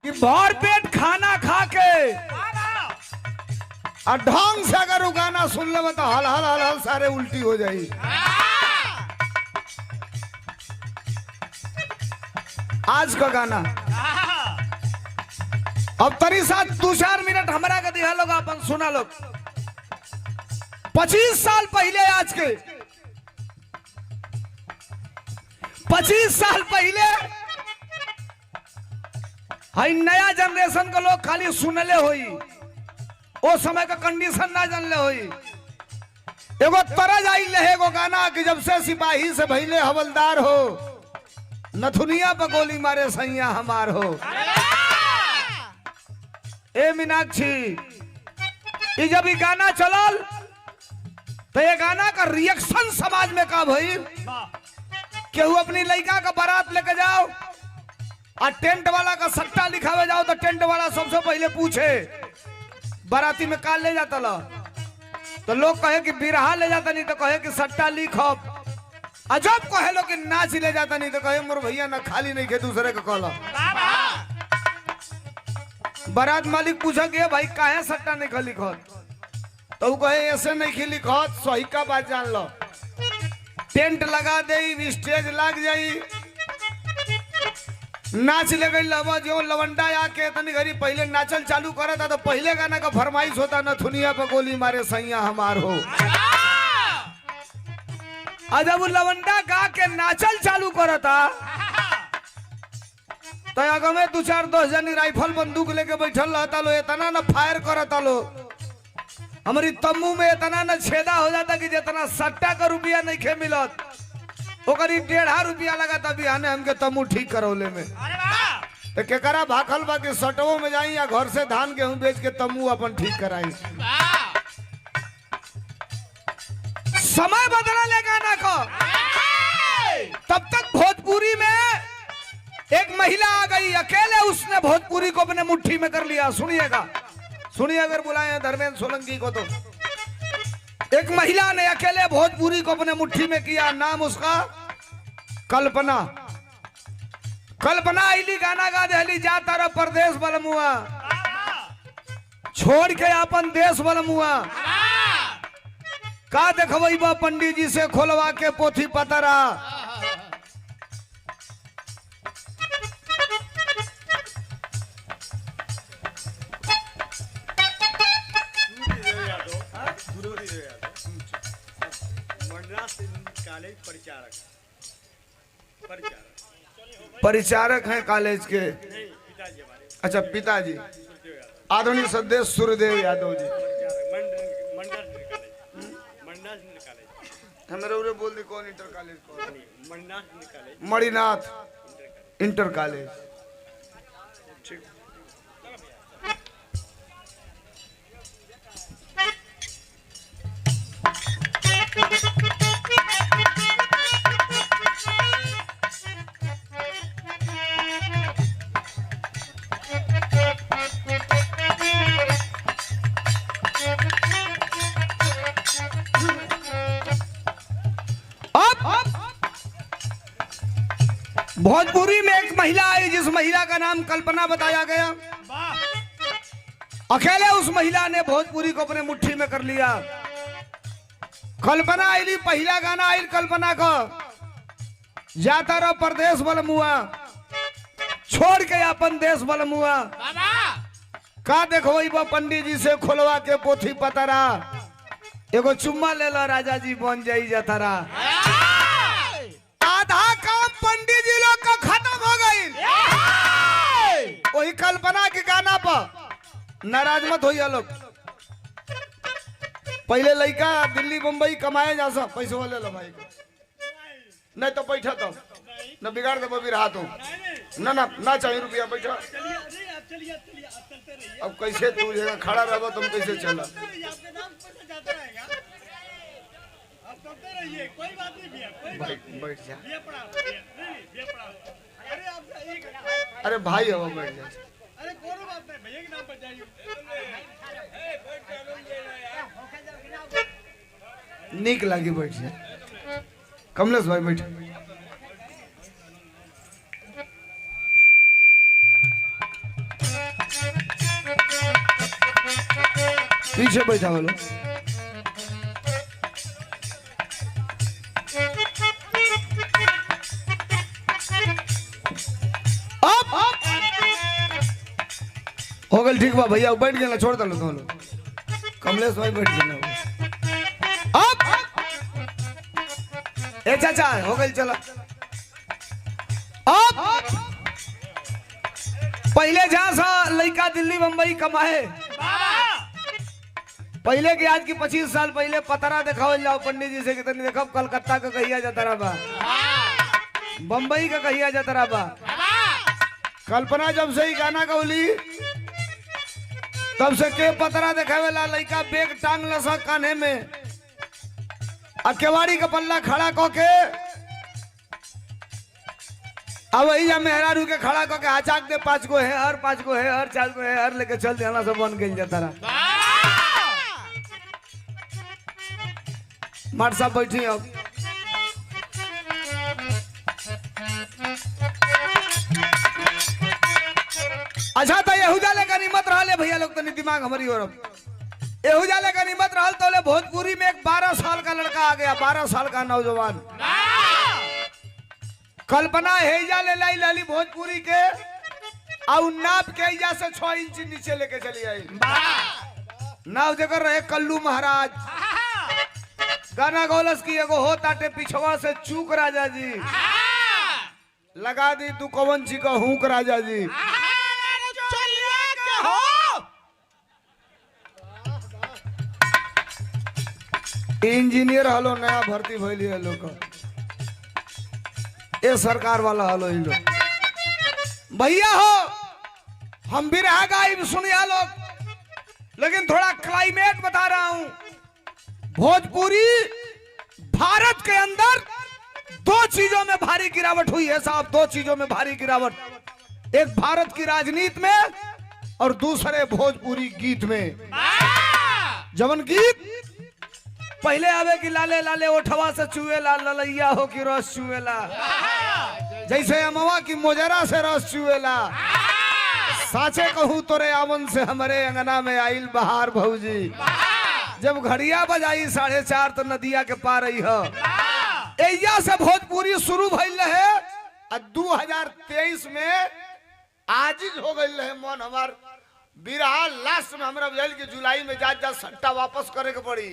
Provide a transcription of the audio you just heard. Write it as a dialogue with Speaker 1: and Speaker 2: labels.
Speaker 1: कि भर पेट खाना खा के और ढंग से अगर वो गाना सुन ले तो हल हल हल हल सारे उल्टी हो जाई। आज का गाना अब तरी साथ 2-4 मिनट हमारा का दिखा लोग अपन सुना लोग। 25 साल पहले आज के 25 साल पहले हाई नया जनरेशन के लोग खाली सुनले होई, वो समय का कंडीशन ना जानले होई। एगो तरज आई ले एगो गाना कि जब से सिपाही से भइले हवलदार हो, नथुनिया पर गोली मारे सैया हमार हो। ए मीनाक्षी ये जब ये गाना चलल तो ये गाना का रिएक्शन समाज में का भई। केहू अपनी लड़का का बारात लेके जाओ और टेंट वाला का सट्टा लिखावे जाओ तो टेंट वाला सबसे पहले पूछे बाराती में का ले जाता ला, तो लोग कहे कि बिरहा ले जाता, नहीं तो कहे कि सट्टा लिखब। अजब कहे लोग कि नाच ले जाता, नहीं तो कहे मोर भैया ना खाली नहीं के दूसरे का कहला। बारात मालिक पूछा कि भाई काहे सट्टा नहीं लिखत, तो वो कहे ऐसे नहीं लिखत, सही का बात जान लो। टेंट लगा दे, स्टेज लग जाई, नाच ले गई लवा जो लवंडा आके तनी घड़ी पहले नाचल चालू करा था, तो पहले गाना का फरमाइश होता नथुनिया पर गोली मारे सैया हमार हो। जब वो लवंडा गा के नाचल चालू करा था तो अगर में 2-4-10 जनी राइफल बंदूक लेके बैठल रहता लो, इतना ना फायर करता लो, हमारी तम्बू में इतना ना छेदा हो जाता कि जितना सट्टा का रुपया नहीं खे मिलत, ओकरी 1.5 रुपया लगा था बिहाने हमके तम्बू ठीक करौले में। तो केकरा भाखल बा कि सटवो में जाई या घर से धान गेहूं बेच के तम्बू अपन ठीक कराई। समय बदला ले गाना को। तब तक भोजपुरी में एक महिला आ गई, अकेले उसने भोजपुरी को अपने मुट्ठी में कर लिया। सुनिएगा, सुनिए अगर बुलाए धर्मेंद्र सोलंकी को तो। एक महिला ने अकेले भोजपुरी को अपने मुट्ठी में किया, नाम उसका कल्पना। कल्पना आईली गाना गा दहली, जा तारा परदेश बलमुआ, छोड़ के अपन देश बलमुआ, का देखबई बा पंडित जी से खोलवा के पोथी पतरा। परिचारक हैं कॉलेज के। अच्छा पिताजी आधुनिक सदस्य सूर्यदेव यादव जी। हमारे उरे बोल दी कौन इंटर कॉलेज कौन? Maninath inter college. भोजपुरी में एक महिला आई जिस महिला का नाम कल्पना बताया गया। अकेले उस महिला ने भोजपुरी को अपने मुट्ठी में कर लिया। कल्पना आईली, पहला गाना आई कल्पना का, जाता रहो परदेश बलमुआ, छोड़ के अपन देश बलमुआ, का देखो वो पंडित जी से खोलवा के पोथी पतरा, एगो चुम्मा ले लो राजा जी बन जाई जतरा। आधा काम पंडित जी लोग का खत्म हो गई। वही कल्पना के गाना पर नाराज मत होइए लोग। पहले लड़का दिल्ली मुंबई कमाए जा सब पैसे वाले लो भाई को, नहीं तो बैठा तो न बिगाड़ दे भी रहा तो ना ना ना चाहिए रुपया बैठा। अब कैसे तू जगह खड़ा रहो तुम कैसे चला? बैठ जा। अरे भाई हो बैठ जा। अरे कोनो बात नहीं, भैया के नाम पर जाइए। निक लगी बैठ जा। कमलेश भाई बैठ। पीछे बैठा बोलो। हो गल ठीक बा भैया बैठ गए छोड़ दो तुम लोग कमलेश भाई बैठ गए अब ए चाचा हो गल चला अब पहले जहां सा लड़का दिल्ली बंबई कमाए पहले के आज की 25 साल पहले पतरा दिखाओ जाओ पंडित जी से कितनी देखो कलकत्ता का कहिया जाता रहा बा बंबई का कहिया जाता रहा बा कल्पना जब से ही गाना गौली तब से के पतरा देखावेला लड़का बैग टांग लसा कान्हे में केवाड़ी का पल्ला खड़ा को के अब वही जा मेहरारू के खड़ा को के आचाक दे 5 गो है हर 5 गो है हर 4 गो है हर लेके चल देना सब बन गई जाता रहा मार साहब बैठी अब अच्छा तो यहूदा लेकर निमत रहा भैया लोग तनी दिमाग हमारी और यहूदा लेकर निमत रहा तो ले भोजपुरी में एक 12 साल का लड़का आ गया 12 साल का नौजवान कल्पना हेजा ले लाई लाली भोजपुरी के और नाप के हेजा से 6 इंच नीचे लेके चली आई नाव जगह रहे कल्लू महाराज गाना गौलस की एगो हो ताटे पिछवा से चूक राजा जी लगा दी तू कवन जी का हुक राजा जी इंजीनियर हलो नया भर्ती भइली है लोग ये सरकार वाला हलो इन लोग भैया हो हम भी रह गाइब सुनिया लोग लेकिन थोड़ा क्लाइमेट बता रहा हूं भोजपुरी भारत के अंदर 2 चीजों में भारी गिरावट हुई है साहब 2 चीजों में भारी गिरावट एक भारत की राजनीति में और दूसरे भोजपुरी गीत में जवन गीत पहले आवे कि लाले लाले ओठवा से चुएला ललैया हो कि रस चुएला जैसे अमवा की मोजरा से रस चुएला साचे कहूँ तोरे आवन से हमारे अंगना में आइल बहार भौजी जब घड़िया बजाई 4:30 तो नदिया के पार आई हो एया से भोजपुरी शुरू भइल रहे 2023 में आजिज हो गई रहे मन हमार बिरहा लास्ट में हमरा बुझाइल कि जुलाई में जा सट्टा वापस करे के पड़ी